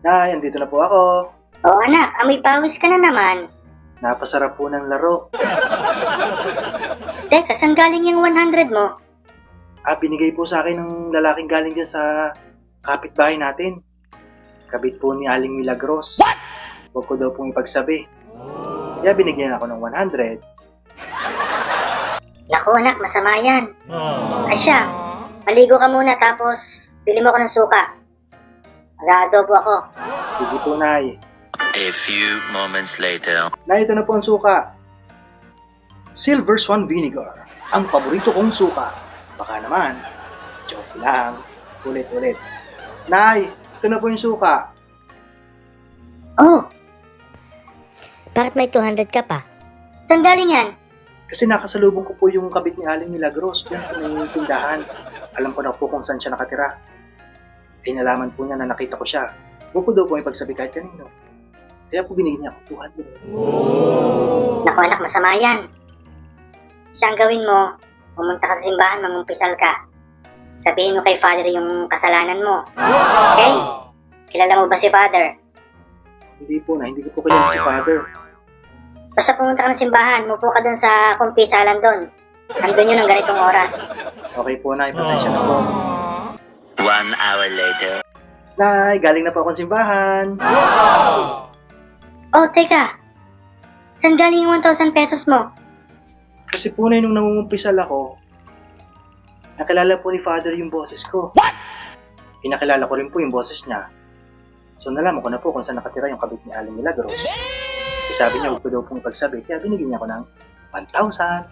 Nay, andito na po ako. Oo anak, amoy pawis ka na naman. Napasarap po ng laro. Teka, saan galing yung 100 mo? Binigay po sa akin ng lalaking galing dyan sa kapitbahay natin. Kabit po ni Aling Milagros. Huwag ko daw pong ipagsabi. Kaya binigyan ako ng 100. Naku anak, masama yan. Asya, maligo ka muna tapos bili mo ako ng suka. Mag-aadobo ako. Sige po, Nay. A few moments later. Nay, ito na po ang suka. Silver Swan Vinegar. Ang paborito kong suka. Baka naman. Joke lang. Ulit-ulit. Nay, ito na po yung suka. Oh, bakit may 200 ka pa? Saan galing yan? Kasi nakasalubong ko po yung kabit ni Aling Milagros dyan sa may tindahan. Alam ko na po kung saan siya nakatira. Nalaman po niya na nakita ko siya. Huwag ko daw po ipagsabi kahit kanino. Kaya po binigyan niya ako 200. Naku anak, masama yan. Siyang gawin mo, pumunta ka sa simbahan, mangumpisal ka. Sabihin mo kay Father yung kasalanan mo. Okay? Kilala mo ba si Father? Hindi po na, hindi ko po kilala si Father. Basta pumunta ka ng simbahan, mupo ka dun sa kumpisalan dun. Andun yun ng ganitong oras. Okay po na, ipasensya na po. 1 hour later. Nay, galing na po akong simbahan. Oh, teka. Saan galing yung 1,000 pesos mo? Kasi po na nung nangungumpisal ako, nakilala po ni Father yung boses ko. What? Pinakilala ko rin po yung boses niya. So nalaman ko na po kung saan nakatira yung kabit ni Aling Milagros. Sabi niya, huwag ko daw pong ipagsabi, kaya binigyan niya ako ng 1,000.